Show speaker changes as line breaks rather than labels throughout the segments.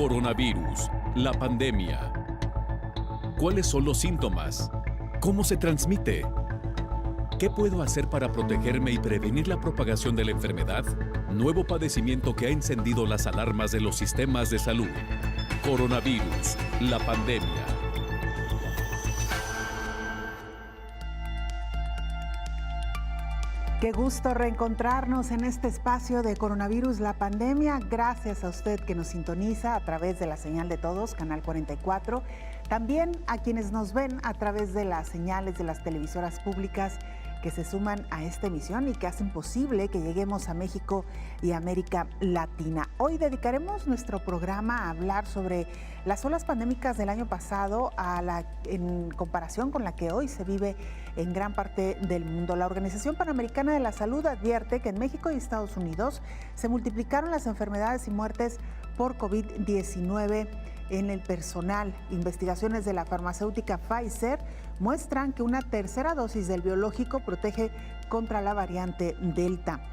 Coronavirus, la pandemia. ¿Cuáles son los síntomas? ¿Cómo se transmite? ¿Qué puedo hacer para protegerme y prevenir la propagación de la enfermedad? Nuevo padecimiento que ha encendido las alarmas de los sistemas de salud. Coronavirus, la pandemia.
Qué gusto reencontrarnos en este espacio de Coronavirus, la pandemia. Gracias a usted que nos sintoniza a través de la señal de todos, Canal 44. También a quienes nos ven a través de las señales de las televisoras públicas que se suman a esta emisión y que hacen posible que lleguemos a México y América Latina. Hoy dedicaremos nuestro programa a hablar sobre las olas pandémicas del año pasado en comparación con la que hoy se vive en gran parte del mundo. La Organización Panamericana de la Salud advierte que en México y Estados Unidos se multiplicaron las enfermedades y muertes por COVID-19 en el personal. Investigaciones de la farmacéutica Pfizer muestran que una tercera dosis del biológico protege contra la variante Delta.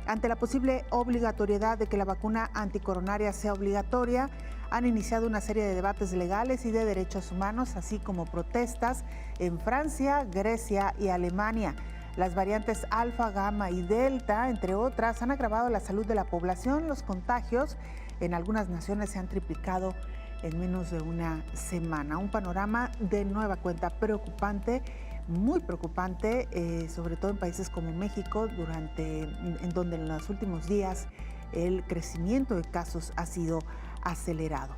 Ante la posible obligatoriedad de que la vacuna anticoronaria sea obligatoria, han iniciado una serie de debates legales y de derechos humanos, así como protestas en Francia, Grecia y Alemania. Las variantes alfa, gamma y delta, entre otras, han agravado la salud de la población. Los contagios en algunas naciones se han triplicado en menos de una semana. Un panorama de nueva cuenta preocupante, muy preocupante, sobre todo en países como México, en donde en los últimos días el crecimiento de casos ha sido acelerado.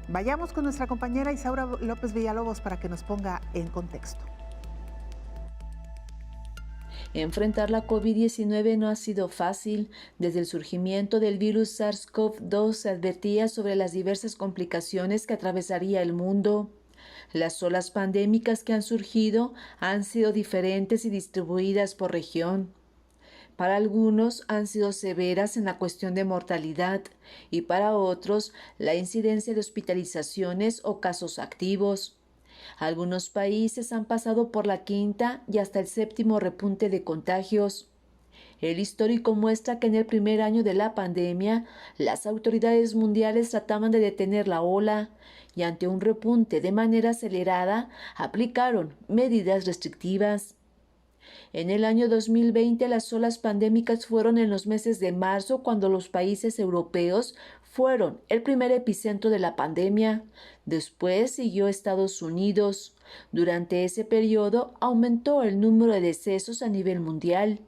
Vayamos con nuestra compañera Isaura López Villalobos para que nos ponga en contexto.
Enfrentar la COVID-19 no ha sido fácil. Desde el surgimiento del virus SARS-CoV-2 se advertía sobre las diversas complicaciones que atravesaría el mundo. Las olas pandémicas que han surgido han sido diferentes y distribuidas por región. Para algunos han sido severas en la cuestión de mortalidad y para otros la incidencia de hospitalizaciones o casos activos. Algunos países han pasado por la quinta y hasta el séptimo repunte de contagios. El histórico muestra que en el primer año de la pandemia, las autoridades mundiales trataban de detener la ola y ante un repunte de manera acelerada, aplicaron medidas restrictivas. En el año 2020, las olas pandémicas fueron en los meses de marzo, cuando los países europeos fueron el primer epicentro de la pandemia. Después siguió Estados Unidos. Durante ese periodo aumentó el número de decesos a nivel mundial.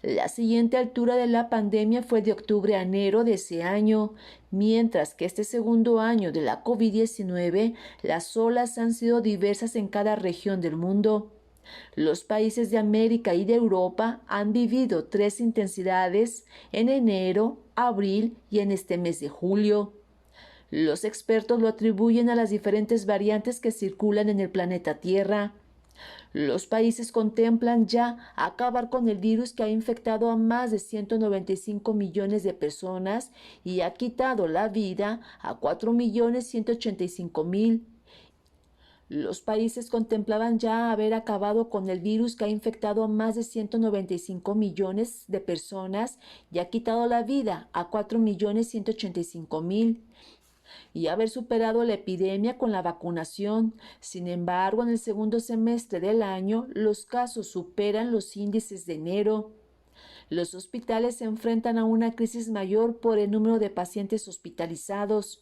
La siguiente altura de la pandemia fue de octubre a enero de ese año, mientras que este segundo año de la COVID-19, las olas han sido diversas en cada región del mundo. Los países de América y de Europa han vivido 3 intensidades en enero, abril y en este mes de julio. Los expertos lo atribuyen a las diferentes variantes que circulan en el planeta Tierra. Los países contemplan ya acabar con el virus que ha infectado a más de 195 millones de personas y ha quitado la vida a 4.185.000. Los países contemplaban ya haber acabado con el virus que ha infectado a más de 195 millones de personas y ha quitado la vida a 4.185.000 y haber superado la epidemia con la vacunación. Sin embargo, en el segundo semestre del año, los casos superan los índices de enero. Los hospitales se enfrentan a una crisis mayor por el número de pacientes hospitalizados.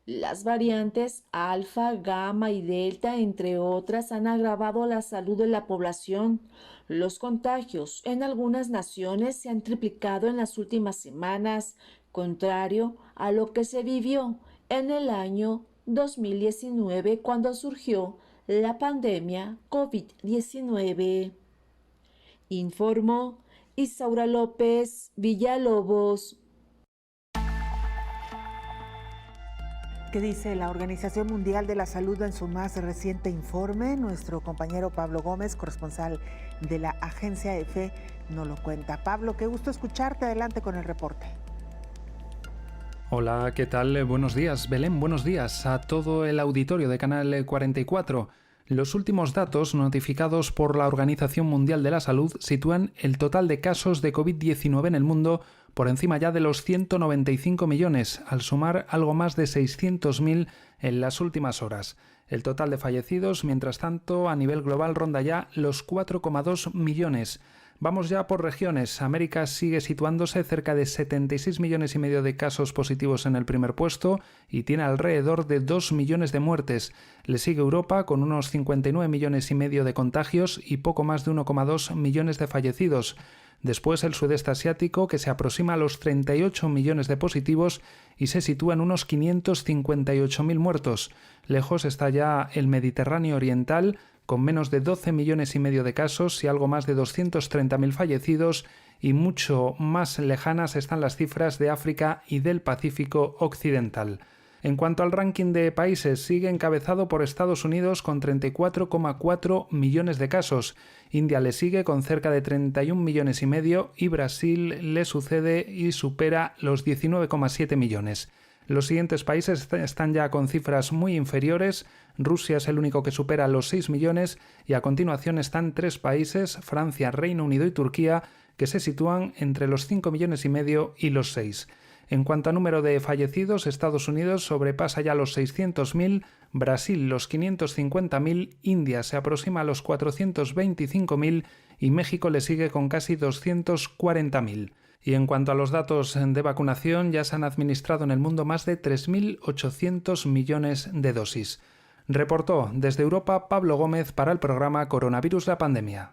Las variantes alfa, gamma y delta, entre otras, han agravado la salud de la población. Los contagios en algunas naciones se han triplicado en las últimas semanas, contrario a lo que se vivió en el año 2019 cuando surgió la pandemia COVID-19. Informó Isaura López Villalobos.
¿Qué dice la Organización Mundial de la Salud en su más reciente informe? Nuestro compañero Pablo Gómez, corresponsal de la agencia EFE, nos lo cuenta. Pablo, qué gusto escucharte. Adelante con el reporte.
Hola, ¿qué tal? Buenos días, Belén. Buenos días a todo el auditorio de Canal 44. Los últimos datos notificados por la Organización Mundial de la Salud sitúan el total de casos de COVID-19 en el mundo por encima ya de los 195 millones, al sumar algo más de 600.000 en las últimas horas. El total de fallecidos, mientras tanto, a nivel global ronda ya los 4,2 millones. Vamos ya por regiones. América sigue situándose cerca de 76 millones y medio de casos positivos en el primer puesto y tiene alrededor de 2 millones de muertes. Le sigue Europa con unos 59 millones y medio de contagios y poco más de 1,2 millones de fallecidos. Después el sudeste asiático, que se aproxima a los 38 millones de positivos y se sitúa en unos 558.000 muertos. Lejos está ya el Mediterráneo oriental, con menos de 12 millones y medio de casos y algo más de 230.000 fallecidos, y mucho más lejanas están las cifras de África y del Pacífico occidental. En cuanto al ranking de países, sigue encabezado por Estados Unidos con 34,4 millones de casos. India le sigue con cerca de 31 millones y medio y Brasil le sucede y supera los 19,7 millones. Los siguientes países están ya con cifras muy inferiores. Rusia es el único que supera los 6 millones y a continuación están 3 países, Francia, Reino Unido y Turquía, que se sitúan entre los 5 millones y medio y los 6. En cuanto a número de fallecidos, Estados Unidos sobrepasa ya los 600.000, Brasil los 550.000, India se aproxima a los 425.000 y México le sigue con casi 240.000. Y en cuanto a los datos de vacunación, ya se han administrado en el mundo más de 3.800 millones de dosis. Reportó desde Europa Pablo Gómez para el programa Coronavirus la Pandemia.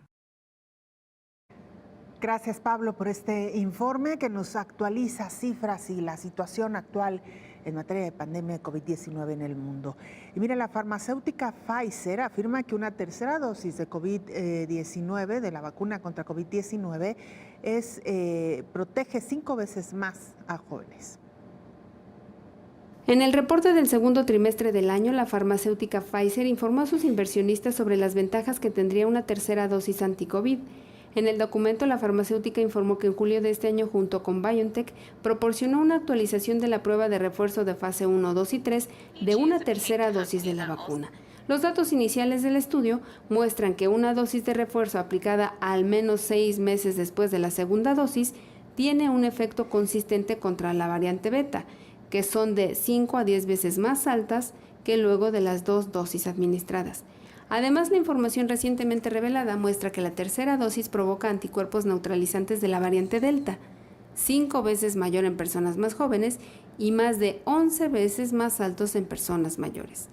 Gracias, Pablo, por este informe que nos actualiza cifras y la situación actual en materia de pandemia de COVID-19 en el mundo. Y mira, la farmacéutica Pfizer afirma que una tercera dosis de COVID-19, de la vacuna contra COVID-19, protege 5 veces más a jóvenes.
En el reporte del segundo trimestre del año, la farmacéutica Pfizer informó a sus inversionistas sobre las ventajas que tendría una tercera dosis anti-COVID. En el documento, la farmacéutica informó que en julio de este año, junto con BioNTech, proporcionó una actualización de la prueba de refuerzo de fase 1, 2 y 3 de una tercera dosis de la vacuna. Los datos iniciales del estudio muestran que una dosis de refuerzo aplicada al menos 6 meses después de la segunda dosis tiene un efecto consistente contra la variante beta, que son de 5 a 10 veces más altas que luego de las 2 dosis administradas. Además, la información recientemente revelada muestra que la tercera dosis provoca anticuerpos neutralizantes de la variante Delta, 5 veces mayor en personas más jóvenes y más de 11 veces más altos en personas mayores.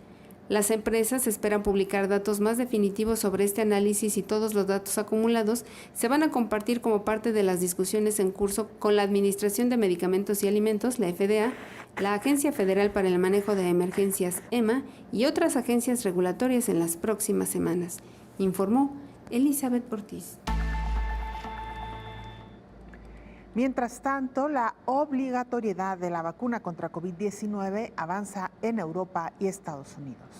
Las empresas esperan publicar datos más definitivos sobre este análisis y todos los datos acumulados se van a compartir como parte de las discusiones en curso con la Administración de Medicamentos y Alimentos, la FDA, la Agencia Federal para el Manejo de Emergencias, EMA, y otras agencias regulatorias en las próximas semanas, informó Elizabeth Ortiz.
Mientras tanto, la obligatoriedad de la vacuna contra COVID-19 avanza en Europa y Estados Unidos.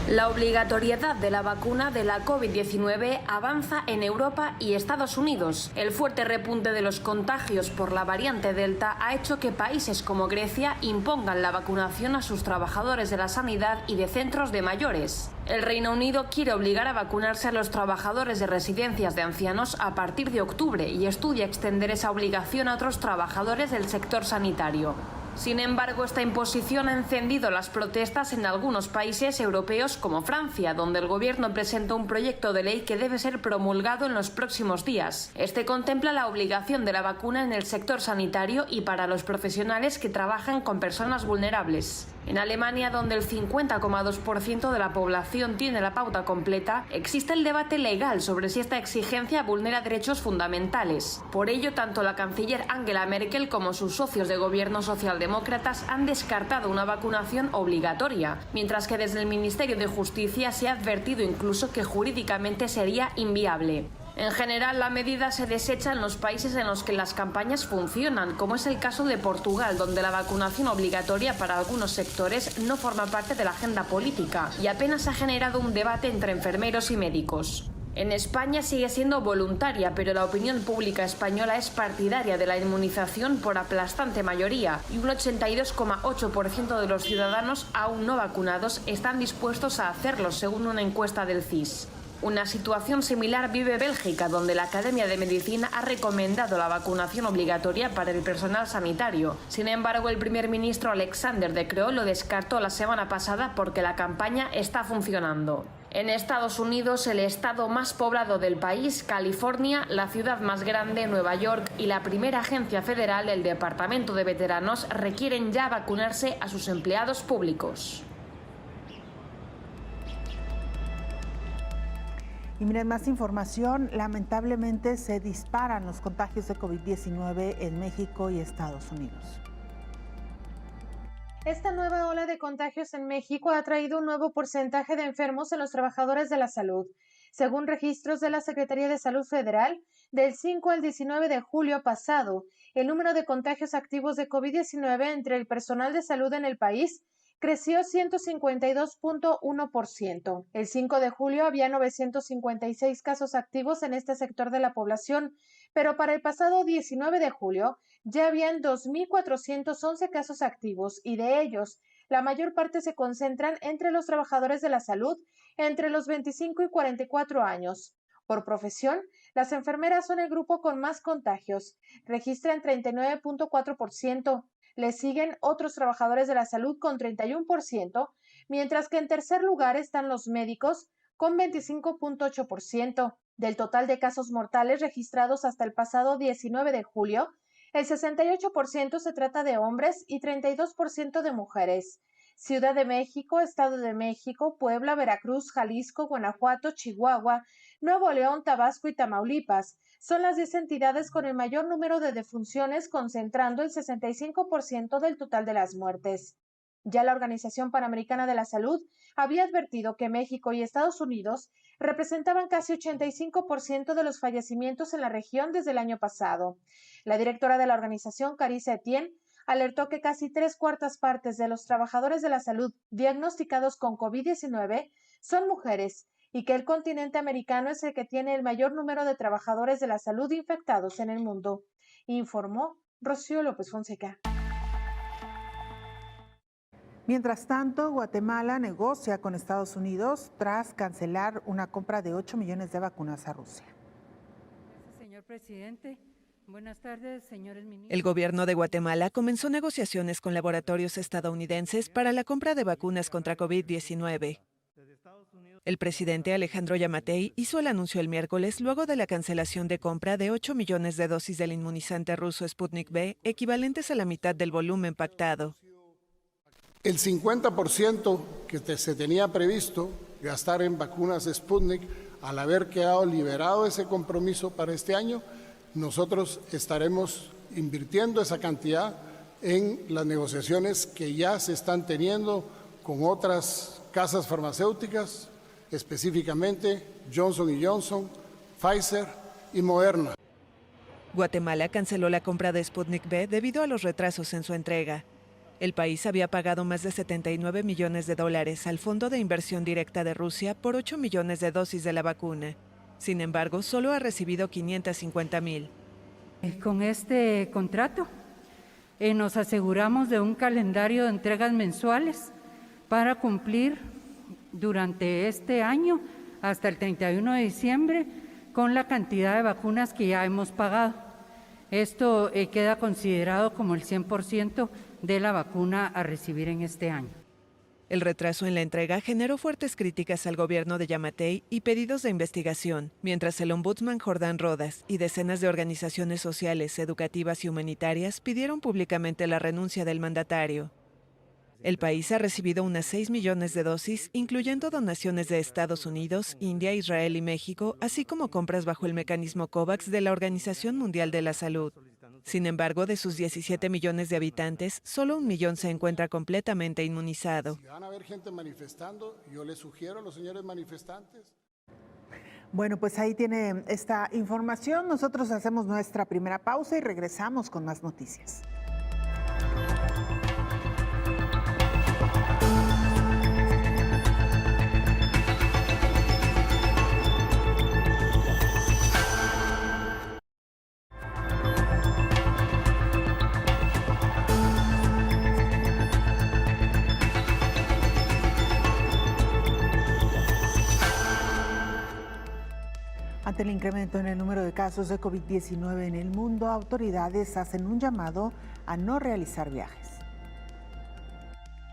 La obligatoriedad de la vacuna de la COVID-19 avanza en Europa y Estados Unidos. El fuerte repunte de los contagios por la variante Delta ha hecho que países como Grecia impongan la vacunación a sus trabajadores de la sanidad y de centros de mayores. El Reino Unido quiere obligar a vacunarse a los trabajadores de residencias de ancianos a partir de octubre y estudia extender esa obligación a otros trabajadores del sector sanitario. Sin embargo, esta imposición ha encendido las protestas en algunos países europeos como Francia, donde el gobierno presentó un proyecto de ley que debe ser promulgado en los próximos días. Este contempla la obligación de la vacuna en el sector sanitario y para los profesionales que trabajan con personas vulnerables. En Alemania, donde el 50,2% de la población tiene la pauta completa, existe el debate legal sobre si esta exigencia vulnera derechos fundamentales. Por ello, tanto la canciller Angela Merkel como sus socios de gobierno socialdemócratas han descartado una vacunación obligatoria, mientras que desde el Ministerio de Justicia se ha advertido incluso que jurídicamente sería inviable. En general, la medida se desecha en los países en los que las campañas funcionan, como es el caso de Portugal, donde la vacunación obligatoria para algunos sectores no forma parte de la agenda política y apenas ha generado un debate entre enfermeros y médicos. En España sigue siendo voluntaria, pero la opinión pública española es partidaria de la inmunización por aplastante mayoría y un 82,8% de los ciudadanos aún no vacunados están dispuestos a hacerlo, según una encuesta del CIS. Una situación similar vive Bélgica, donde la Academia de Medicina ha recomendado la vacunación obligatoria para el personal sanitario. Sin embargo, el primer ministro Alexander De Croo lo descartó la semana pasada porque la campaña está funcionando. En Estados Unidos, el estado más poblado del país, California, la ciudad más grande, Nueva York, y la primera agencia federal, el Departamento de Veteranos, requieren ya vacunarse a sus empleados públicos.
Y miren, más información, lamentablemente se disparan los contagios de COVID-19 en México y Estados Unidos.
Esta nueva ola de contagios en México ha traído un nuevo porcentaje de enfermos en los trabajadores de la salud. Según registros de la Secretaría de Salud Federal, del 5 al 19 de julio pasado, el número de contagios activos de COVID-19 entre el personal de salud en el país creció 152.1%. El 5 de julio había 956 casos activos en este sector de la población, pero para el pasado 19 de julio ya habían 2.411 casos activos y de ellos la mayor parte se concentran entre los trabajadores de la salud entre los 25 y 44 años. Por profesión, las enfermeras son el grupo con más contagios, registran 39.4%. Le siguen otros trabajadores de la salud con 31%, mientras que en tercer lugar están los médicos con 25.8%. Del total de casos mortales registrados hasta el pasado 19 de julio, el 68% se trata de hombres y 32% de mujeres. Ciudad de México, Estado de México, Puebla, Veracruz, Jalisco, Guanajuato, Chihuahua, Nuevo León, Tabasco y Tamaulipas son las 10 entidades con el mayor número de defunciones, concentrando el 65% del total de las muertes. Ya la Organización Panamericana de la Salud había advertido que México y Estados Unidos representaban casi 85% de los fallecimientos en la región desde el año pasado. La directora de la organización, Carissa Etienne, alertó que casi 3/4 partes de los trabajadores de la salud diagnosticados con COVID-19 son mujeres y que el continente americano es el que tiene el mayor número de trabajadores de la salud infectados en el mundo, informó Rocío López Fonseca.
Mientras tanto, Guatemala negocia con Estados Unidos tras cancelar una compra de 8 millones de vacunas a Rusia.
Gracias, señor presidente. Buenas tardes, señores ministros.
El gobierno de Guatemala comenzó negociaciones con laboratorios estadounidenses para la compra de vacunas contra COVID-19. El presidente Alejandro Yamatei hizo el anuncio el miércoles luego de la cancelación de compra de 8 millones de dosis del inmunizante ruso Sputnik V, equivalentes a la mitad del volumen pactado.
El 50% que se tenía previsto gastar en vacunas Sputnik, al haber quedado liberado ese compromiso para este año, nosotros estaremos invirtiendo esa cantidad en las negociaciones que ya se están teniendo con otras casas farmacéuticas, específicamente Johnson & Johnson, Pfizer y Moderna.
Guatemala canceló la compra de Sputnik V debido a los retrasos en su entrega. El país había pagado más de $79 millones al Fondo de Inversión Directa de Rusia por 8 millones de dosis de la vacuna. Sin embargo, solo ha recibido 550,000.
Con este contrato nos aseguramos de un calendario de entregas mensuales para cumplir durante este año hasta el 31 de diciembre con la cantidad de vacunas que ya hemos pagado. Esto queda considerado como el 100% de la vacuna a recibir en este año.
El retraso en la entrega generó fuertes críticas al gobierno de Yamatei y pedidos de investigación, mientras el ombudsman Jordán Rodas y decenas de organizaciones sociales, educativas y humanitarias pidieron públicamente la renuncia del mandatario. El país ha recibido unas 6 millones de dosis, incluyendo donaciones de Estados Unidos, India, Israel y México, así como compras bajo el mecanismo COVAX de la Organización Mundial de la Salud. Sin embargo, de sus 17 millones de habitantes, solo 1 millón se encuentra completamente inmunizado.
Si van a haber gente manifestando, yo les sugiero a los señores manifestantes.
Bueno, pues ahí tiene esta información. Nosotros hacemos nuestra primera pausa y regresamos con más noticias. Ante el incremento en el número de casos de COVID-19 en el mundo, autoridades hacen un llamado a no realizar viajes.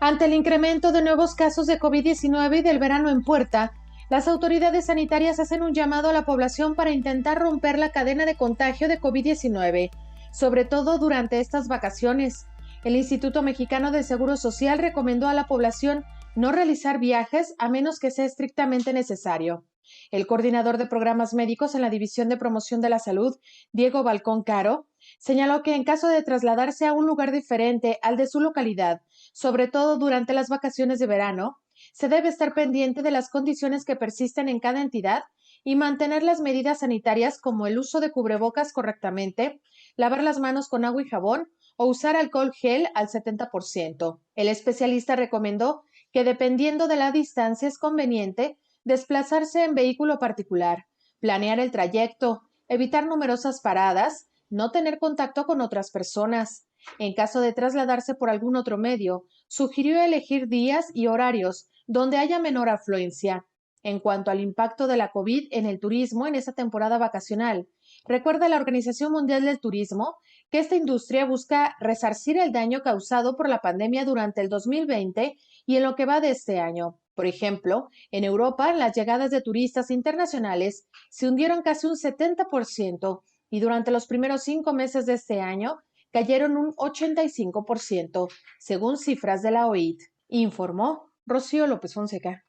Ante el incremento de nuevos casos de COVID-19 y del verano en puerta, las autoridades sanitarias hacen un llamado a la población para intentar romper la cadena de contagio de COVID-19, sobre todo durante estas vacaciones. El Instituto Mexicano del Seguro Social recomendó a la población no realizar viajes a menos que sea estrictamente necesario. El coordinador de programas médicos en la División de Promoción de la Salud, Diego Balcón Caro, señaló que en caso de trasladarse a un lugar diferente al de su localidad, sobre todo durante las vacaciones de verano, se debe estar pendiente de las condiciones que persisten en cada entidad y mantener las medidas sanitarias como el uso de cubrebocas correctamente, lavar las manos con agua y jabón o usar alcohol gel al 70%. El especialista recomendó que dependiendo de la distancia es conveniente desplazarse en vehículo particular, planear el trayecto, evitar numerosas paradas, no tener contacto con otras personas. En caso de trasladarse por algún otro medio, sugirió elegir días y horarios donde haya menor afluencia. En cuanto al impacto de la COVID en el turismo en esta temporada vacacional, recuerda la Organización Mundial del Turismo que esta industria busca resarcir el daño causado por la pandemia durante el 2020 y en lo que va de este año. Por ejemplo, en Europa, las llegadas de turistas internacionales se hundieron casi un 70% y durante los primeros 5 meses de este año cayeron un 85%, según cifras de la OIT, informó Rocío López Fonseca.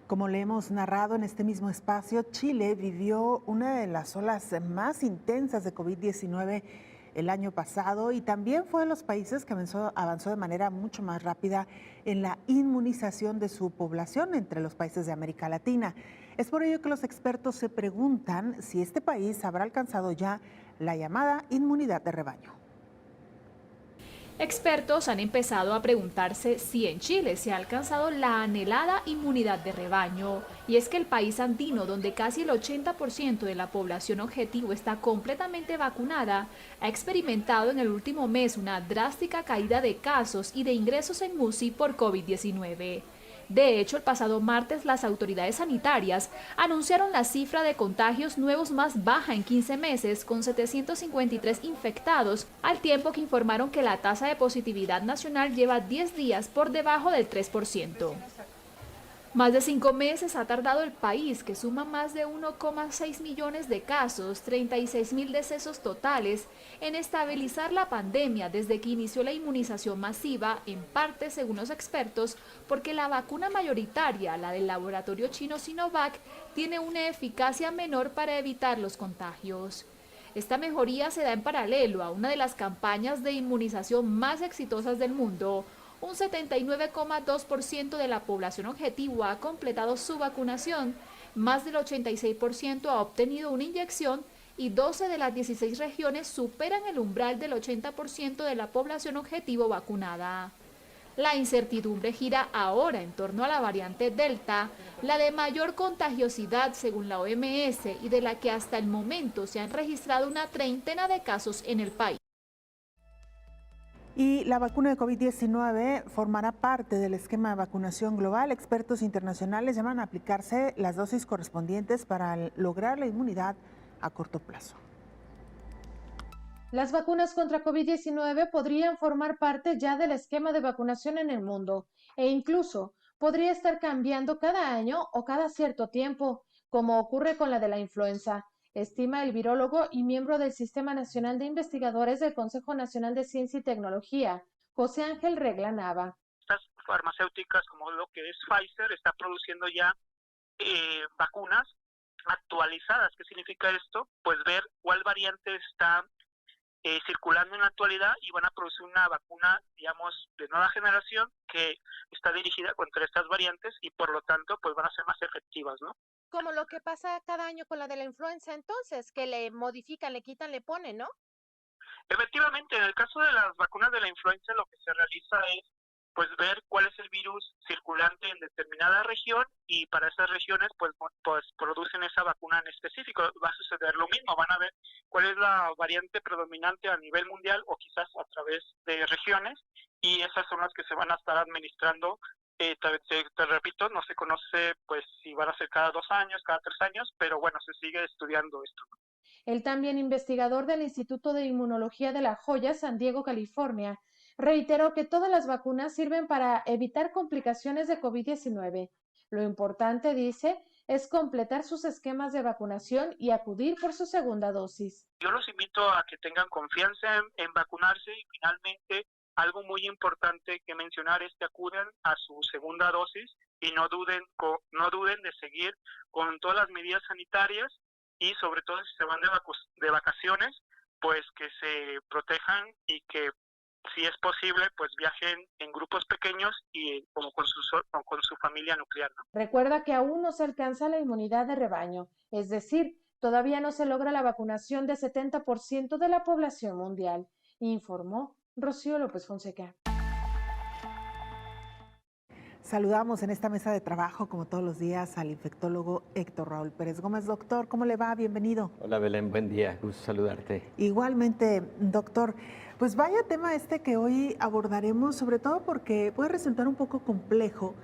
Como le hemos narrado en este mismo espacio, Chile vivió una de las olas más intensas de COVID-19 el año pasado y también fue de los países que avanzó de manera mucho más rápida en la inmunización de su población entre los países de América Latina. Es por ello que los expertos se preguntan si este país habrá alcanzado ya la llamada inmunidad de rebaño.
Expertos han empezado a preguntarse si en Chile se ha alcanzado la anhelada inmunidad de rebaño. Y es que el país andino, donde casi el 80% de la población objetivo está completamente vacunada, ha experimentado en el último mes una drástica caída de casos y de ingresos en UCI por COVID-19. De hecho, el pasado martes las autoridades sanitarias anunciaron la cifra de contagios nuevos más baja en 15 meses, con 753 infectados, al tiempo que informaron que la tasa de positividad nacional lleva 10 días por debajo del 3%. Más de 5 meses ha tardado el país, que suma más de 1,6 millones de casos, 36.000 decesos totales, en estabilizar la pandemia desde que inició la inmunización masiva, en parte, según los expertos, porque la vacuna mayoritaria, la del laboratorio chino Sinovac, tiene una eficacia menor para evitar los contagios. Esta mejoría se da en paralelo a una de las campañas de inmunización más exitosas del mundo. Un 79,2% de la población objetivo ha completado su vacunación, más del 86% ha obtenido una inyección y 12 de las 16 regiones superan el umbral del 80% de la población objetivo vacunada. La incertidumbre gira ahora en torno a la variante Delta, la de mayor contagiosidad según la OMS y de la que hasta el momento se han registrado una treintena de casos en el país.
Y la vacuna de COVID-19 formará parte del esquema de vacunación global. Expertos internacionales llaman a aplicarse las dosis correspondientes para lograr la inmunidad a corto plazo.
Las vacunas contra COVID-19 podrían formar parte ya del esquema de vacunación en el mundo e incluso podría estar cambiando cada año o cada cierto tiempo, como ocurre con la de la influenza, estima el virólogo y miembro del Sistema Nacional de Investigadores del Consejo Nacional de Ciencia y Tecnología, José Ángel Regla Nava.
Estas farmacéuticas, como lo que es Pfizer, está produciendo ya vacunas actualizadas. ¿Qué significa esto? Pues ver cuál variante está circulando en la actualidad y van a producir una vacuna, digamos, de nueva generación que está dirigida contra estas variantes y por lo tanto pues van a ser más efectivas, ¿no?
Como lo que pasa cada año con la de la influenza, entonces, que le modifican, le quitan, le ponen, ¿no?
Efectivamente, en el caso de las vacunas de la influenza lo que se realiza es pues ver cuál es el virus circulante en determinada región y para esas regiones pues producen esa vacuna en específico. Va a suceder lo mismo, van a ver cuál es la variante predominante a nivel mundial o quizás a través de regiones y esas son las que se van a estar administrando te repito, no se conoce pues si van a ser cada 2 años, cada 3 años, pero bueno, se sigue estudiando esto.
El también investigador del Instituto de Inmunología de La Joya, San Diego, California, reiteró que todas las vacunas sirven para evitar complicaciones de COVID-19. Lo importante, dice, es completar sus esquemas de vacunación y acudir por su segunda dosis.
Yo los invito a que tengan confianza en vacunarse y finalmente algo muy importante que mencionar es que acudan a su segunda dosis y no duden de seguir con todas las medidas sanitarias y sobre todo si se van de vacaciones, pues que se protejan y que si es posible, pues viajen en grupos pequeños y como con su familia nuclear, ¿no?
Recuerda que aún no se alcanza la inmunidad de rebaño, es decir, todavía no se logra la vacunación de 70% de la población mundial, informó Rocío López Fonseca.
Saludamos en esta mesa de trabajo, como todos los días, al infectólogo Héctor Raúl Pérez Gómez. Doctor, ¿cómo le va? Bienvenido.
Hola Belén, buen día, gusto saludarte.
Igualmente, doctor. Pues vaya tema que hoy abordaremos, sobre todo porque puede resultar un poco complejo,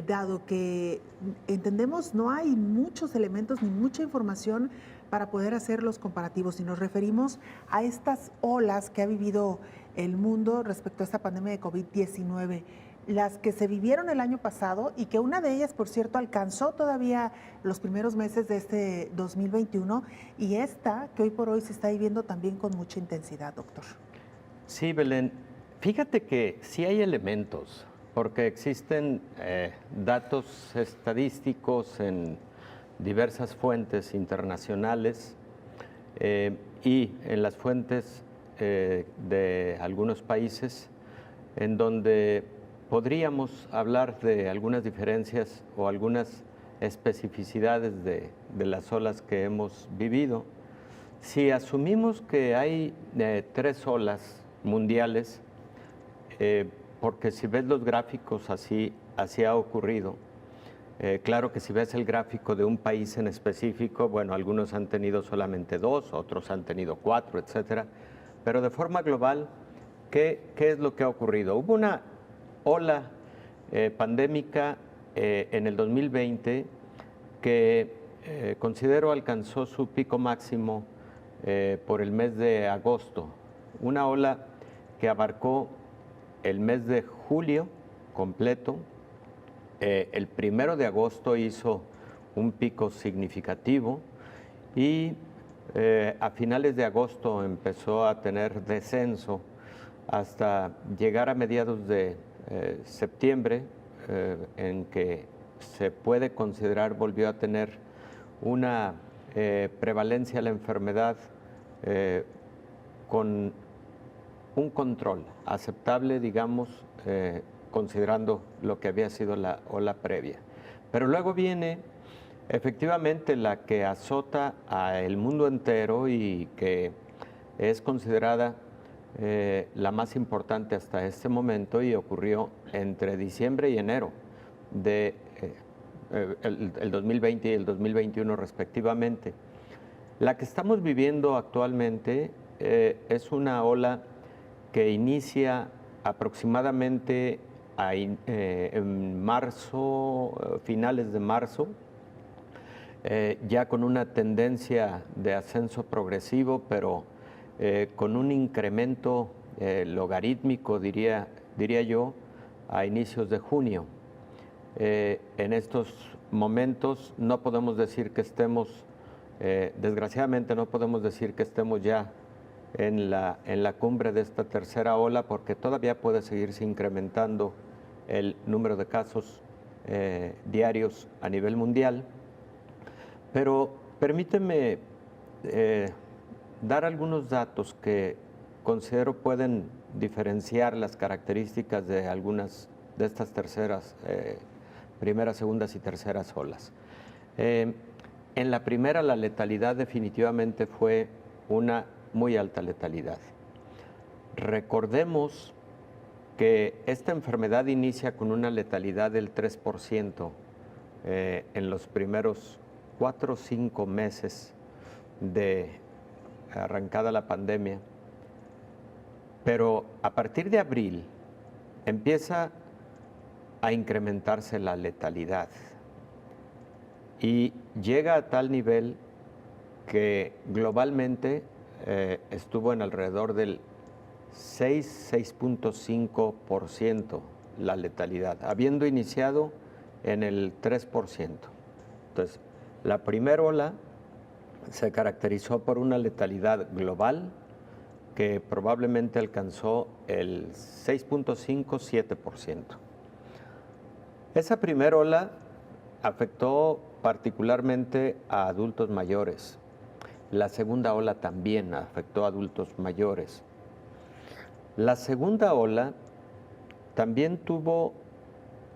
dado que entendemos no hay muchos elementos ni mucha información para poder hacer los comparativos. Y nos referimos a estas olas que ha vivido el mundo respecto a esta pandemia de COVID-19. Las que se vivieron el año pasado y que una de ellas, por cierto, alcanzó todavía los primeros meses de este 2021 y esta que hoy por hoy se está viviendo también con mucha intensidad, doctor.
Sí, Belén, fíjate que sí hay elementos, porque existen datos estadísticos en diversas fuentes internacionales y en las fuentes de algunos países en donde podríamos hablar de algunas diferencias o algunas especificidades de las olas que hemos vivido. Si asumimos que hay 3 olas mundiales, porque si ves los gráficos así ha ocurrido. Claro que si ves el gráfico de un país en específico, bueno, algunos han tenido solamente 2, otros han tenido 4, etcétera. Pero de forma global, ¿qué es lo que ha ocurrido? Hubo una ola pandémica en el 2020 que considero alcanzó su pico máximo por el mes de agosto. Una ola que abarcó el mes de julio completo. El 1 de agosto hizo un pico significativo y a finales de agosto empezó a tener descenso hasta llegar a mediados de septiembre, en que se puede considerar volvió a tener una prevalencia de la enfermedad con un control aceptable, digamos, considerando lo que había sido la ola previa. Pero luego viene efectivamente la que azota al mundo entero y que es considerada la más importante hasta este momento y ocurrió entre diciembre y enero de el 2020 y el 2021 respectivamente. La que estamos viviendo actualmente es una ola que inicia aproximadamente en marzo, finales de marzo, ya con una tendencia de ascenso progresivo, pero con un incremento logarítmico, diría yo, a inicios de junio. En estos momentos no podemos decir que estemos, desgraciadamente no podemos decir que estemos ya en la cumbre de esta tercera ola, porque todavía puede seguirse incrementando el número de casos diarios a nivel mundial. Pero permíteme dar algunos datos que considero pueden diferenciar las características de algunas de estas terceras, primeras, segundas y terceras olas. En la primera, la letalidad definitivamente fue una muy alta letalidad. Recordemos que esta enfermedad inicia con una letalidad del 3% en los primeros 4 o 5 meses de arrancada la pandemia, pero a partir de abril empieza a incrementarse la letalidad y llega a tal nivel que globalmente estuvo en alrededor del 6.5% la letalidad, habiendo iniciado en el 3%. Entonces, la primera ola se caracterizó por una letalidad global que probablemente alcanzó el 6.5-7%. Esa primera ola afectó particularmente a adultos mayores. La segunda ola también afectó a adultos mayores. La segunda ola también tuvo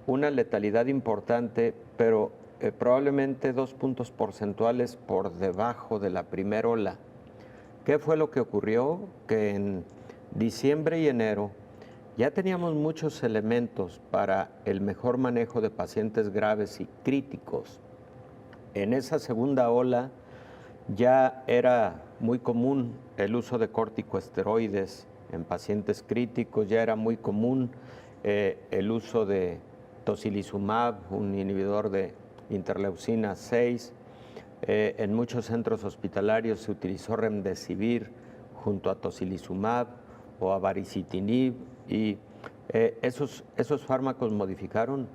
una letalidad importante, pero probablemente 2 puntos porcentuales por debajo de la primera ola. ¿Qué fue lo que ocurrió? Que en diciembre y enero ya teníamos muchos elementos para el mejor manejo de pacientes graves y críticos. En esa segunda ola ya era muy común el uso de corticosteroides en pacientes críticos, ya era muy común el uso de tocilizumab, un inhibidor de interleucina 6. En muchos centros hospitalarios se utilizó remdesivir junto a tocilizumab o a baricitinib, y esos fármacos modificaron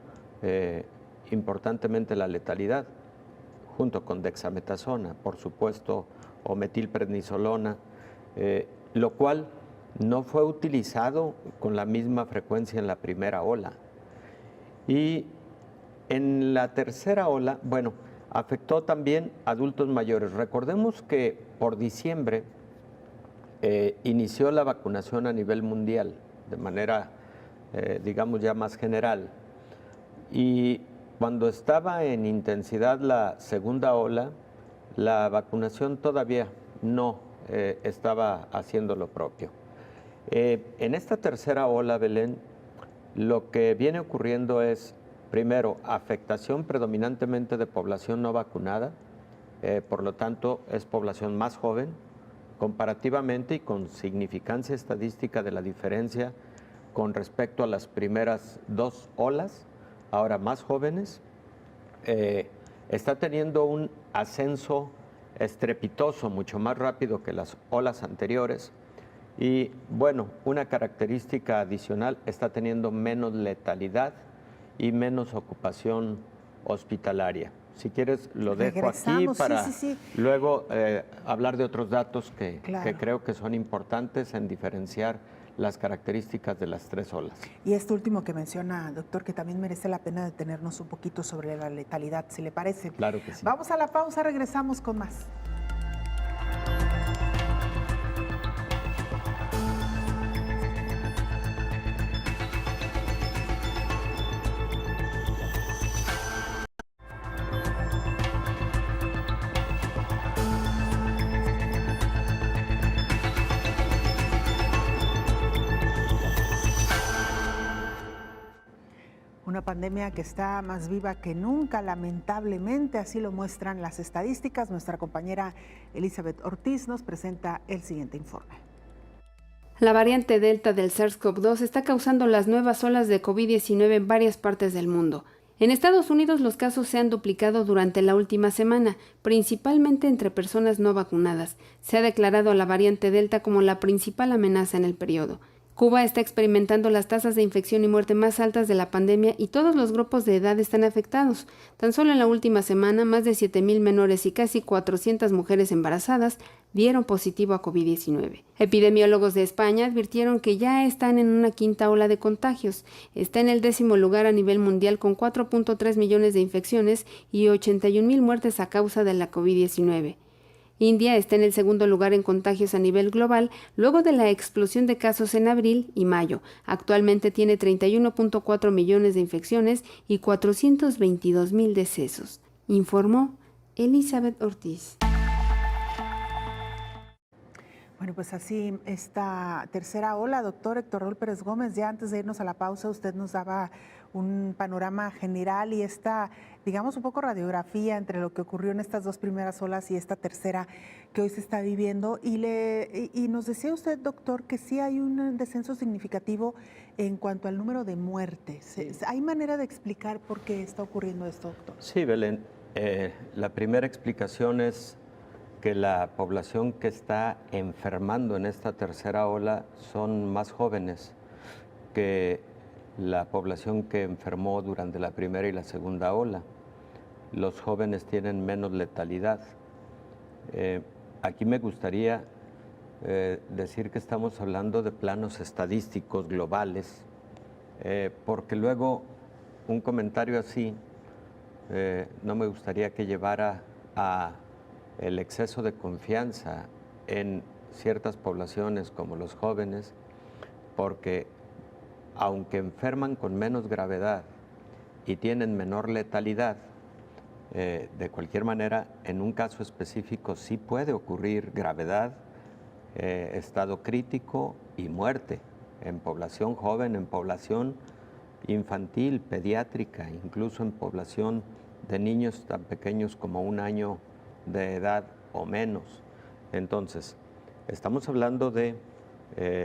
importantemente la letalidad, junto con dexametasona, por supuesto, o metilprednisolona, lo cual no fue utilizado con la misma frecuencia en la primera ola. Y en la tercera ola, bueno, afectó también a adultos mayores. Recordemos que por diciembre inició la vacunación a nivel mundial, de manera, digamos, ya más general. Y cuando estaba en intensidad la segunda ola, la vacunación todavía no estaba haciendo lo propio. En esta tercera ola, Belén, lo que viene ocurriendo es, primero, afectación predominantemente de población no vacunada, por lo tanto es población más joven, comparativamente y con significancia estadística de la diferencia con respecto a las primeras dos olas, ahora más jóvenes, está teniendo un ascenso estrepitoso, mucho más rápido que las olas anteriores. Y bueno, una característica adicional, está teniendo menos letalidad y menos ocupación hospitalaria. Si quieres, lo dejo aquí para luego hablar de otros datos que creo que son importantes en diferenciar las características de las tres olas.
Y esto último que menciona, doctor, que también merece la pena detenernos un poquito sobre la letalidad, si le parece.
Claro que sí.
Vamos a la pausa, regresamos con más. Una pandemia que está más viva que nunca, lamentablemente, así lo muestran las estadísticas. Nuestra compañera Elizabeth Ortiz nos presenta el siguiente informe.
La variante Delta del SARS-CoV-2 está causando las nuevas olas de COVID-19 en varias partes del mundo. En Estados Unidos los casos se han duplicado durante la última semana, principalmente entre personas no vacunadas. Se ha declarado a la variante Delta como la principal amenaza en el periodo. Cuba está experimentando las tasas de infección y muerte más altas de la pandemia y todos los grupos de edad están afectados. Tan solo en la última semana, más de 7,000 menores y casi 400 mujeres embarazadas dieron positivo a COVID-19. Epidemiólogos de España advirtieron que ya están en una quinta ola de contagios. Está en el 10º lugar a nivel mundial con 4.3 millones de infecciones y 81,000 muertes a causa de la COVID-19. India está en el segundo lugar en contagios a nivel global, luego de la explosión de casos en abril y mayo. Actualmente tiene 31.4 millones de infecciones y 422,000 decesos, informó Elizabeth Ortiz.
Bueno, pues así esta tercera ola, doctor Héctor Raúl Pérez Gómez, ya antes de irnos a la pausa usted nos daba un panorama general y esta, digamos, un poco radiografía entre lo que ocurrió en estas dos primeras olas y esta tercera que hoy se está viviendo. Y nos decía usted, doctor, que sí hay un descenso significativo en cuanto al número de muertes. Sí. ¿Hay manera de explicar por qué está ocurriendo esto, doctor?
Sí, Belén. La primera explicación es que la población que está enfermando en esta tercera ola son más jóvenes que la población que enfermó durante la primera y la segunda ola. Los jóvenes tienen menos letalidad. Aquí me gustaría decir que estamos hablando de planos estadísticos globales, porque luego un comentario así no me gustaría que llevara a el exceso de confianza en ciertas poblaciones como los jóvenes, porque aunque enferman con menos gravedad y tienen menor letalidad, de cualquier manera, en un caso específico sí puede ocurrir gravedad, estado crítico y muerte en población joven, en población infantil, pediátrica, incluso en población de niños tan pequeños como 1 año de edad o menos. Entonces, estamos hablando de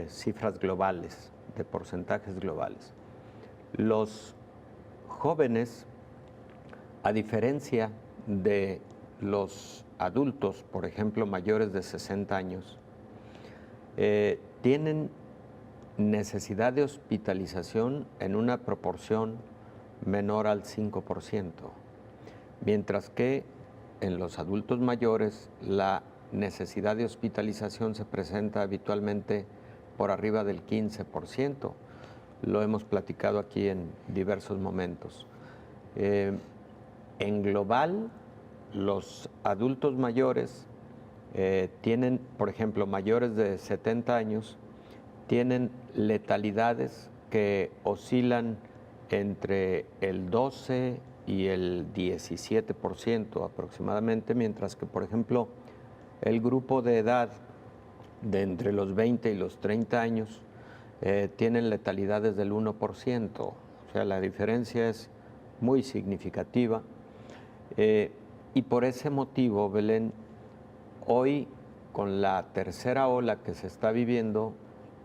cifras globales, de porcentajes globales. Los jóvenes, a diferencia de los adultos, por ejemplo, mayores de 60 años, tienen necesidad de hospitalización en una proporción menor al 5%, mientras que en los adultos mayores la necesidad de hospitalización se presenta habitualmente por arriba del 15%. Lo hemos platicado aquí en diversos momentos. En global, los adultos mayores tienen, por ejemplo, mayores de 70 años, tienen letalidades que oscilan entre el 12 y el 17% aproximadamente, mientras que, por ejemplo, el grupo de edad de entre los 20 y los 30 años tienen letalidades del 1%, o sea, la diferencia es muy significativa. Y por ese motivo, Belén, hoy con la tercera ola que se está viviendo,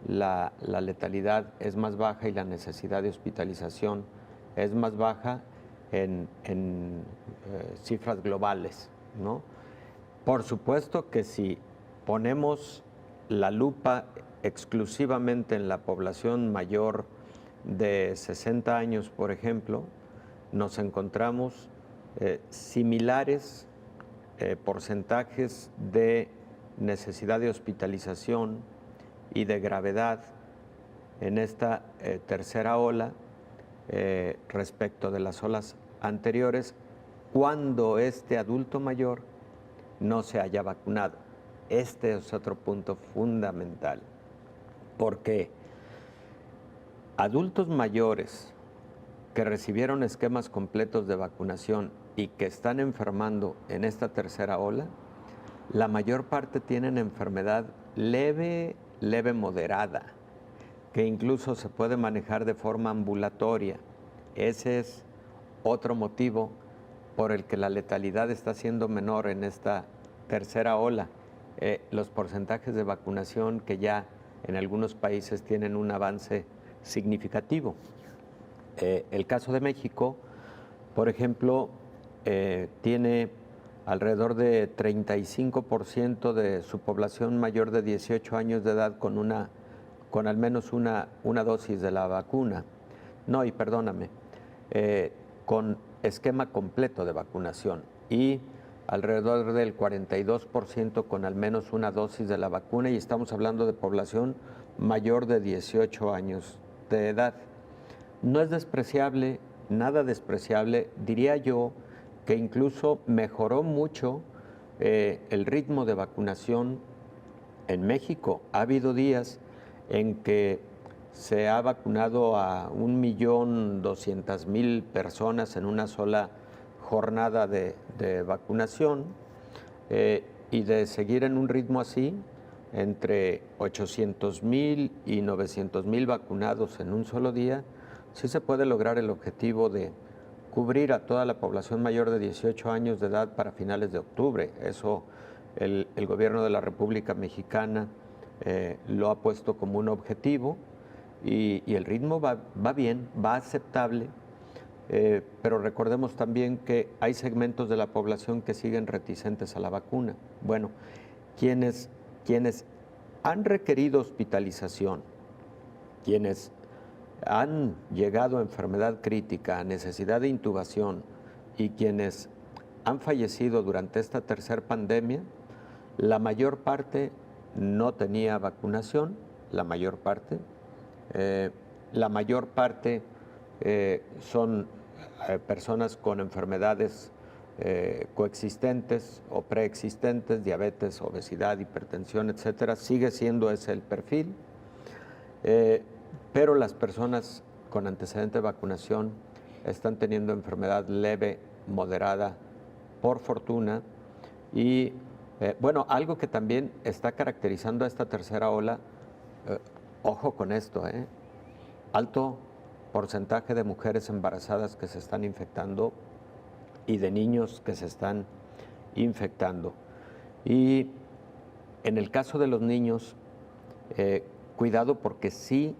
la letalidad es más baja y la necesidad de hospitalización es más baja en cifras globales, ¿no? Por supuesto que si ponemos la lupa exclusivamente en la población mayor de 60 años, por ejemplo, nos encontramos similares porcentajes de necesidad de hospitalización y de gravedad en esta tercera ola respecto de las olas anteriores, cuando este adulto mayor no se haya vacunado. Este es otro punto fundamental, porque adultos mayores que recibieron esquemas completos de vacunación y que están enfermando en esta tercera ola, la mayor parte tienen enfermedad leve moderada, que incluso se puede manejar de forma ambulatoria. Ese es otro motivo por el que la letalidad está siendo menor en esta tercera ola. Los porcentajes de vacunación que ya en algunos países tienen un avance significativo. El caso de México, por ejemplo, tiene alrededor de 35% de su población mayor de 18 años de edad con al menos una dosis de la vacuna. No, y perdóname, con esquema completo de vacunación, y alrededor del 42% con al menos una dosis de la vacuna, y estamos hablando de población mayor de 18 años de edad. No es despreciable, nada despreciable, diría yo que incluso mejoró mucho el ritmo de vacunación en México. Ha habido días en que se ha vacunado a 1.200.000 personas en una sola jornada de vacunación, y de seguir en un ritmo así, entre 800,000 y 900,000 vacunados en un solo día, sí se puede lograr el objetivo de cubrir a toda la población mayor de 18 años de edad para finales de octubre. Eso el gobierno de la República Mexicana lo ha puesto como un objetivo y el ritmo va bien, va aceptable, pero recordemos también que hay segmentos de la población que siguen reticentes a la vacuna. Bueno, quienes han requerido hospitalización, quienes han llegado a enfermedad crítica, a necesidad de intubación y quienes han fallecido durante esta tercera pandemia, la mayor parte no tenía vacunación, la mayor parte son personas con enfermedades coexistentes o preexistentes, diabetes, obesidad, hipertensión, etcétera. Sigue siendo ese el perfil. Pero las personas con antecedente de vacunación están teniendo enfermedad leve, moderada, por fortuna. Y bueno, algo que también está caracterizando a esta tercera ola, ojo con esto, alto porcentaje de mujeres embarazadas que se están infectando y de niños que se están infectando. Y en el caso de los niños, cuidado porque sí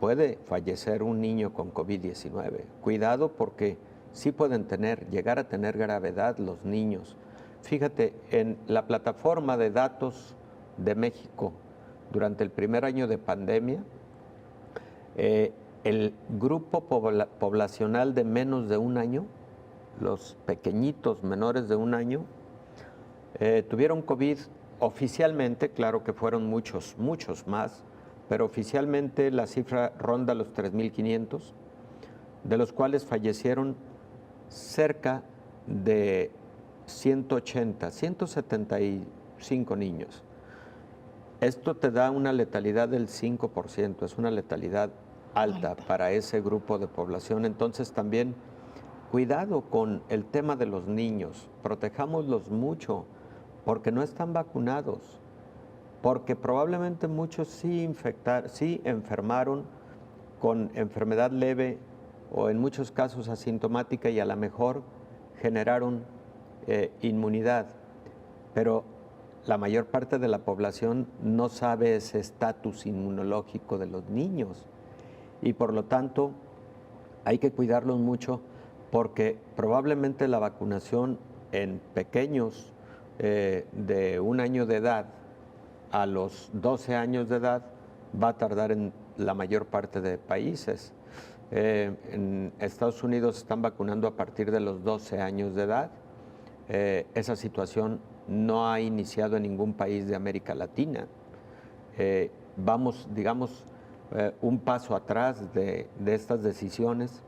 puede fallecer un niño con COVID-19. Cuidado porque sí pueden llegar a tener gravedad los niños. Fíjate, en la plataforma de datos de México, durante el primer año de pandemia, el grupo poblacional de menos de un año, los pequeñitos menores de un año, tuvieron COVID oficialmente, claro que fueron muchos más, pero oficialmente la cifra ronda los 3,500, de los cuales fallecieron cerca de 175 niños. Esto te da una letalidad del 5%, es una letalidad alta para ese grupo de población. Entonces también cuidado con el tema de los niños, protejámoslos mucho porque no están vacunados, porque probablemente muchos sí enfermaron con enfermedad leve o en muchos casos asintomática y a lo mejor generaron inmunidad, pero la mayor parte de la población no sabe ese estatus inmunológico de los niños y por lo tanto hay que cuidarlos mucho porque probablemente la vacunación en pequeños de 1 año de edad a los 12 años de edad va a tardar en la mayor parte de países. En Estados Unidos están vacunando a partir de los 12 años de edad. Esa situación no ha iniciado en ningún país de América Latina. Vamos, digamos, un paso atrás de estas decisiones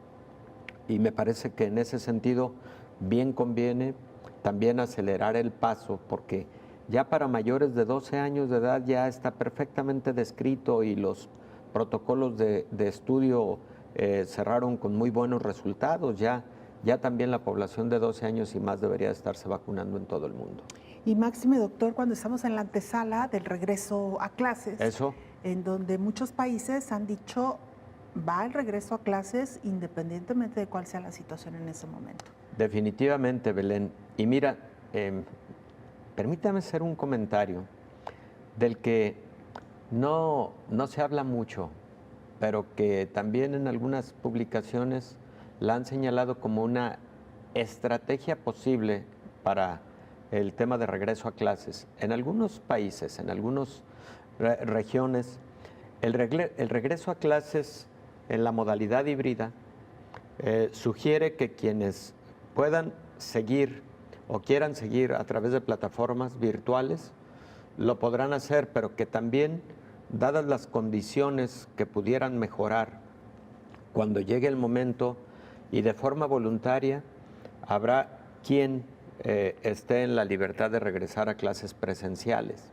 y me parece que en ese sentido bien conviene también acelerar el paso porque ya para mayores de 12 años de edad ya está perfectamente descrito y los protocolos de estudio cerraron con muy buenos resultados. Ya también la población de 12 años y más debería estarse vacunando en todo el mundo.
Y máxime, doctor, cuando estamos en la antesala del regreso a clases, en donde muchos países han dicho va el regreso a clases independientemente de cuál sea la situación en ese momento.
Definitivamente, Belén. Y mira, permítame hacer un comentario del que no se habla mucho, pero que también en algunas publicaciones la han señalado como una estrategia posible para el tema de regreso a clases. En algunos países, en algunas regiones, el regreso a clases en la modalidad híbrida sugiere que quienes puedan seguir o quieran seguir a través de plataformas virtuales lo podrán hacer, pero que también, dadas las condiciones que pudieran mejorar cuando llegue el momento y de forma voluntaria, habrá quien esté en la libertad de regresar a clases presenciales.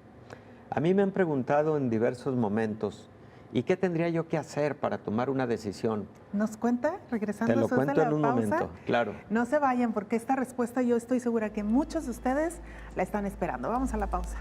A mí me han preguntado en diversos momentos, ¿y qué tendría yo que hacer para tomar una decisión?
¿Nos cuenta? Regresando
Te lo cuento en un
pausa.
momento, claro.
No se vayan porque esta respuesta yo estoy segura que muchos de ustedes la están esperando. Vamos a la pausa.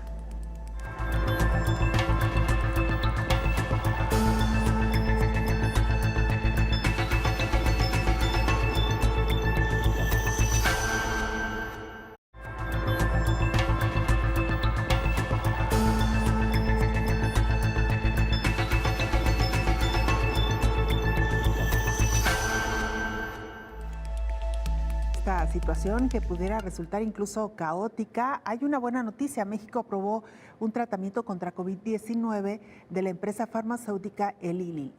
situación que pudiera resultar incluso caótica, hay una buena noticia. México aprobó un tratamiento contra COVID-19 de la empresa farmacéutica Eli Lilly.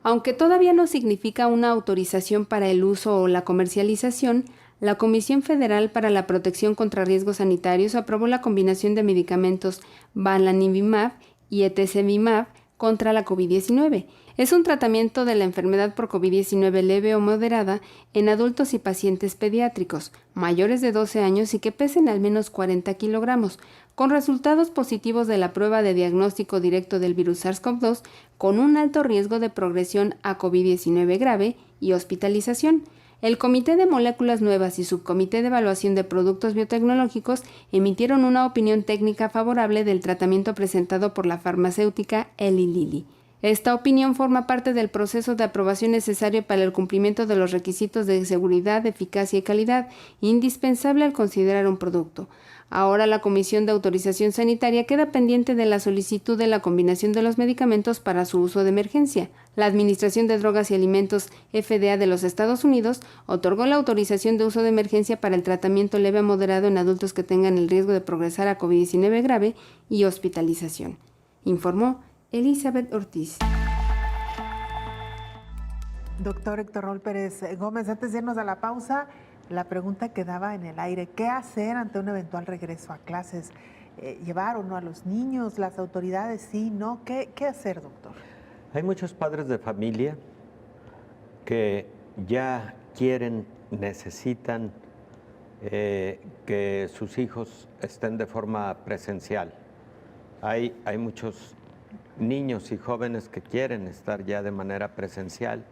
Aunque todavía no significa una autorización para el uso o la comercialización, la Comisión Federal para la Protección contra Riesgos Sanitarios aprobó la combinación de medicamentos Bamlanivimab y Etesevimab contra la COVID-19. Es un tratamiento de la enfermedad por COVID-19 leve o moderada en adultos y pacientes pediátricos, mayores de 12 años y que pesen al menos 40 kilogramos, con resultados positivos de la prueba de diagnóstico directo del virus SARS-CoV-2 con un alto riesgo de progresión a COVID-19 grave y hospitalización. El Comité de Moléculas Nuevas y Subcomité de Evaluación de Productos Biotecnológicos emitieron una opinión técnica favorable del tratamiento presentado por la farmacéutica Eli Lilly. Esta opinión forma parte del proceso de aprobación necesario para el cumplimiento de los requisitos de seguridad, eficacia y calidad, indispensable al considerar un producto. Ahora la Comisión de Autorización Sanitaria queda pendiente de la solicitud de la combinación de los medicamentos para su uso de emergencia. La Administración de Drogas y Alimentos, FDA de los Estados Unidos, otorgó la autorización de uso de emergencia para el tratamiento leve a moderado en adultos que tengan el riesgo de progresar a COVID-19 grave y hospitalización, informó Elizabeth Ortiz.
Doctor Héctor Raúl Pérez Gómez, antes de irnos a la pausa, la pregunta quedaba en el aire. ¿Qué hacer ante un eventual regreso a clases? ¿Llevar o no a los niños? ¿Las autoridades sí, no? ¿Qué hacer, doctor?
Hay muchos padres de familia que ya quieren, necesitan que sus hijos estén de forma presencial. Hay muchos niños y jóvenes que quieren estar ya de manera presencial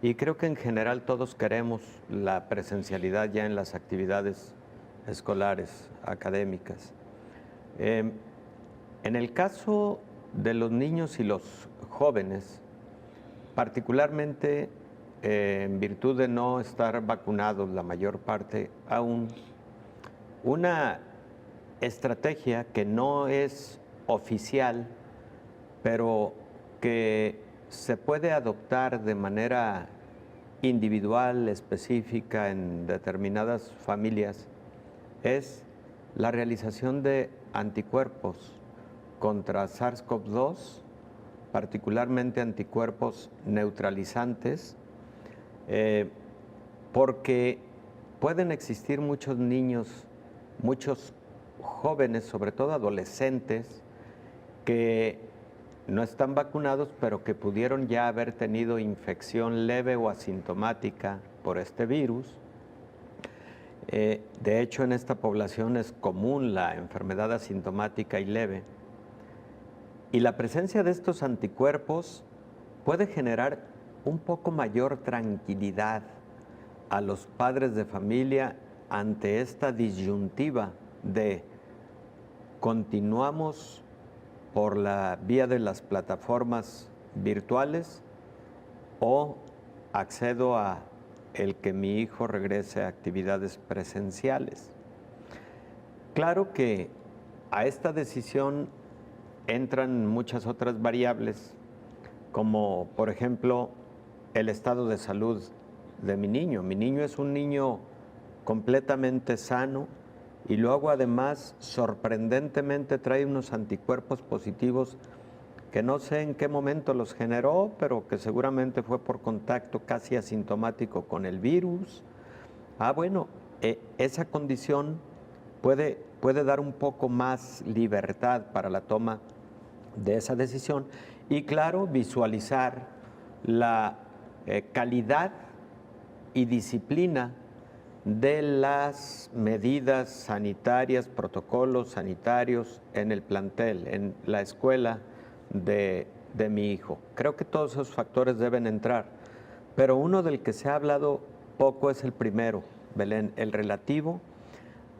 y creo que en general todos queremos la presencialidad ya en las actividades escolares, académicas. En el caso de los niños y los jóvenes, particularmente en virtud de no estar vacunados la mayor parte aún, una estrategia que no es oficial, pero que se puede adoptar de manera individual, específica en determinadas familias, es la realización de anticuerpos contra SARS-CoV-2, particularmente anticuerpos neutralizantes, porque pueden existir muchos niños, muchos jóvenes, sobre todo adolescentes, que no están vacunados, pero que pudieron ya haber tenido infección leve o asintomática por este virus. De hecho, en esta población es común la enfermedad asintomática y leve. Y la presencia de estos anticuerpos puede generar un poco mayor tranquilidad a los padres de familia ante esta disyuntiva de continuamos por la vía de las plataformas virtuales o accedo a el que mi hijo regrese a actividades presenciales. Claro que a esta decisión entran muchas otras variables, como por ejemplo el estado de salud de mi niño. Mi niño es un niño completamente sano y luego además sorprendentemente trae unos anticuerpos positivos que no sé en qué momento los generó, pero que seguramente fue por contacto casi asintomático con el virus. Bueno, esa condición puede dar un poco más libertad para la toma de esa decisión y claro, visualizar la calidad y disciplina de las medidas sanitarias, protocolos sanitarios en el plantel, en la escuela de mi hijo. Creo que todos esos factores deben entrar, pero uno del que se ha hablado poco es el primero, Belén, el relativo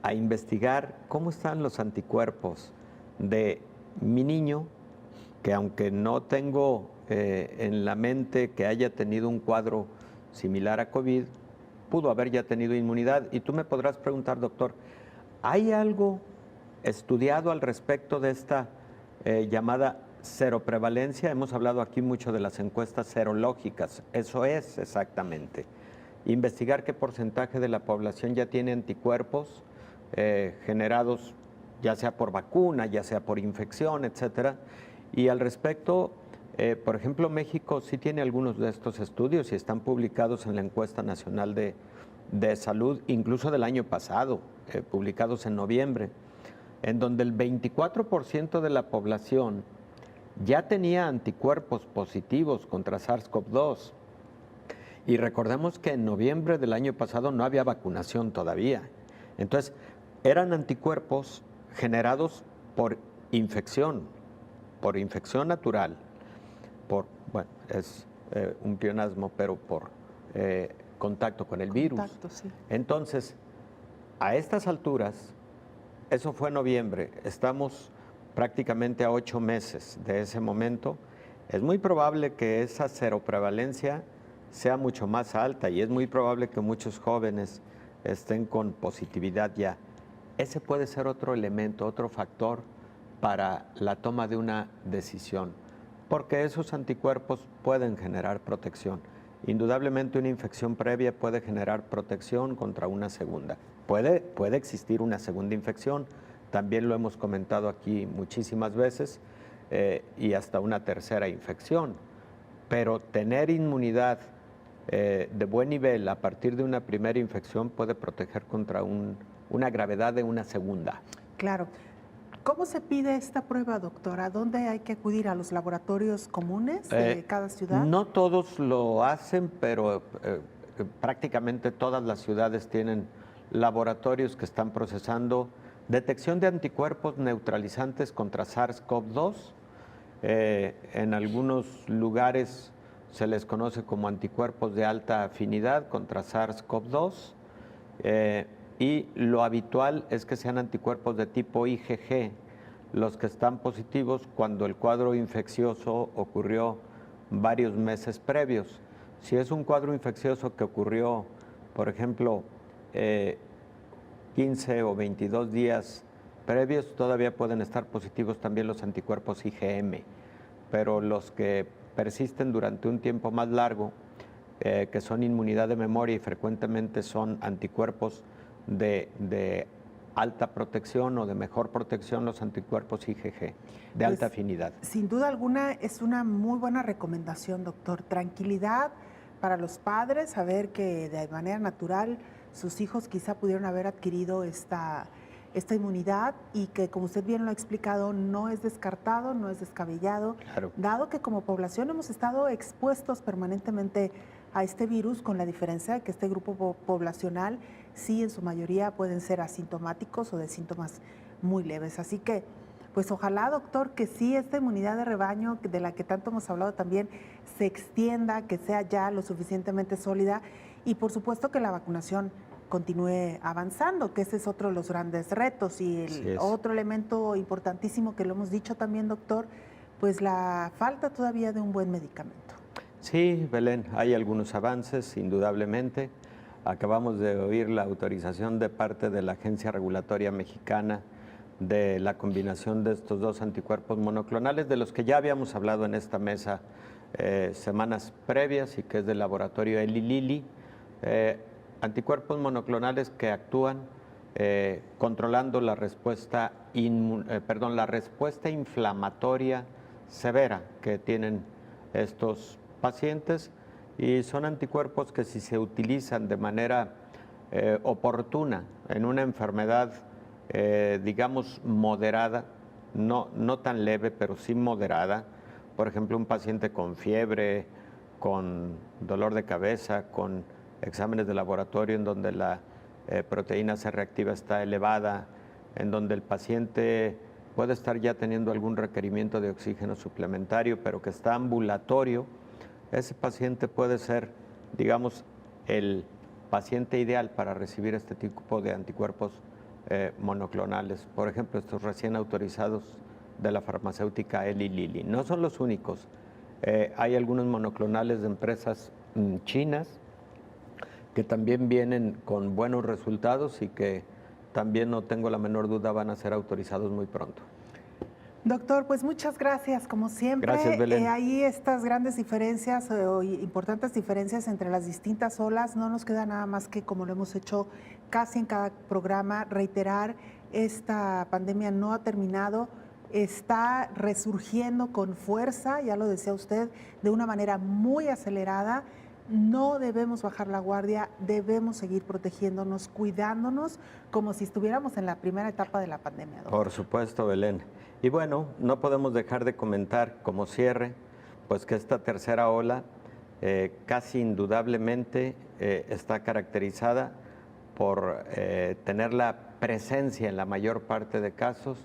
a investigar cómo están los anticuerpos de mi niño, que aunque no tengo en la mente que haya tenido un cuadro similar a COVID, pudo haber ya tenido inmunidad. Y tú me podrás preguntar, doctor, ¿hay algo estudiado al respecto de esta llamada seroprevalencia? Hemos hablado aquí mucho de las encuestas serológicas, eso es exactamente. investigar qué porcentaje de la población ya tiene anticuerpos generados ya sea por vacuna, ya sea por infección, etcétera. Y al respecto, por ejemplo, México sí tiene algunos de estos estudios y están publicados en la Encuesta Nacional de Salud, incluso del año pasado, publicados en noviembre, en donde el 24% de la población ya tenía anticuerpos positivos contra SARS-CoV-2. Y recordemos que en noviembre del año pasado no había vacunación todavía. Entonces, eran anticuerpos generados por infección natural, bueno, es un pleonasmo, pero por contacto con el virus.
Sí.
Entonces, a estas alturas, eso fue en noviembre, estamos prácticamente a 8 meses de ese momento, es muy probable que esa seroprevalencia sea mucho más alta y es muy probable que muchos jóvenes estén con positividad ya. Ese puede ser otro elemento, otro factor para la toma de una decisión, porque esos anticuerpos pueden generar protección. Indudablemente una infección previa puede generar protección contra una segunda. Puede existir una segunda infección, también lo hemos comentado aquí muchísimas veces, y hasta una tercera infección. Pero tener inmunidad de buen nivel a partir de una primera infección puede proteger contra una gravedad de una segunda.
Claro. ¿Cómo se pide esta prueba, doctora? ¿Dónde hay que acudir? ¿A los laboratorios comunes de cada ciudad?
No todos lo hacen, pero prácticamente todas las ciudades tienen laboratorios que están procesando detección de anticuerpos neutralizantes contra SARS-CoV-2. En algunos lugares se les conoce como anticuerpos de alta afinidad contra SARS-CoV-2. Y lo habitual es que sean anticuerpos de tipo IgG, los que están positivos cuando el cuadro infeccioso ocurrió varios meses previos. Si es un cuadro infeccioso que ocurrió, por ejemplo, 15 o 22 días previos, todavía pueden estar positivos también los anticuerpos IgM, pero los que persisten durante un tiempo más largo, que son inmunidad de memoria y frecuentemente son anticuerpos de alta protección o de mejor protección, los anticuerpos IgG de alta afinidad.
Sin duda alguna es una muy buena recomendación, doctor. Tranquilidad para los padres, saber que de manera natural sus hijos quizá pudieron haber adquirido esta inmunidad y que, como usted bien lo ha explicado, no es descartado, no es descabellado,
claro,
dado que como población hemos estado expuestos permanentemente a este virus, con la diferencia de que este grupo poblacional sí en su mayoría pueden ser asintomáticos o de síntomas muy leves. Así que, pues ojalá, doctor, que sí esta inmunidad de rebaño de la que tanto hemos hablado también se extienda, que sea ya lo suficientemente sólida y por supuesto que la vacunación continúe avanzando, que ese es otro de los grandes retos. Y el otro elemento importantísimo que lo hemos dicho también, doctor, pues la falta todavía de un buen medicamento.
Sí, Belén, hay algunos avances, indudablemente. Acabamos de oír la autorización de parte de la Agencia Regulatoria Mexicana de la combinación de estos dos anticuerpos monoclonales, de los que ya habíamos hablado en esta mesa semanas previas y que es del laboratorio Eli Lilly. Anticuerpos monoclonales que actúan controlando la respuesta inflamatoria severa que tienen estos pacientes, y son anticuerpos que si se utilizan de manera oportuna en una enfermedad, digamos, moderada, no tan leve, pero sí moderada, por ejemplo, un paciente con fiebre, con dolor de cabeza, con exámenes de laboratorio en donde la proteína C reactiva está elevada, en donde el paciente puede estar ya teniendo algún requerimiento de oxígeno suplementario, pero que está ambulatorio, ese paciente puede ser, digamos, el paciente ideal para recibir este tipo de anticuerpos monoclonales. Por ejemplo, estos recién autorizados de la farmacéutica Eli Lilly. No son los únicos. Hay algunos monoclonales de empresas chinas que también vienen con buenos resultados y que también, no tengo la menor duda, van a ser autorizados muy pronto.
Doctor, pues muchas gracias, como siempre.
Gracias, Belén.
Hay estas grandes diferencias o importantes diferencias entre las distintas olas. No nos queda nada más que, como lo hemos hecho casi en cada programa, reiterar, esta pandemia no ha terminado, está resurgiendo con fuerza, ya lo decía usted, de una manera muy acelerada. No debemos bajar la guardia, debemos seguir protegiéndonos, cuidándonos, como si estuviéramos en la primera etapa de la pandemia, doctor.
Por supuesto, Belén. Y bueno, no podemos dejar de comentar como cierre, pues que esta tercera ola casi indudablemente está caracterizada por tener la presencia en la mayor parte de casos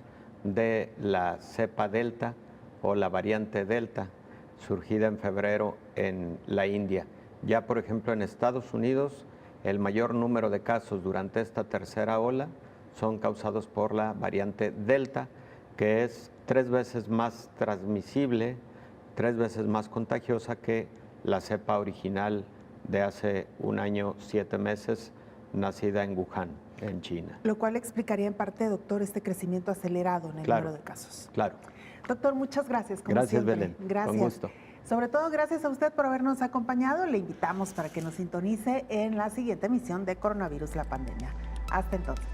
de la cepa Delta o la variante Delta, surgida en febrero en la India. Ya, por ejemplo, en Estados Unidos, el mayor número de casos durante esta tercera ola son causados por la variante Delta, que es 3 veces más transmisible, 3 veces más contagiosa que la cepa original de hace 1 año, 7 meses, nacida en Wuhan, en China.
Lo cual explicaría en parte, doctor, este crecimiento acelerado en el número de casos.
Claro.
Doctor, muchas gracias.
Gracias,
siempre.
Belén.
Gracias.
Con gusto.
Sobre todo, gracias a usted por habernos acompañado. Le invitamos para que nos sintonice en la siguiente emisión de Coronavirus, la pandemia. Hasta entonces.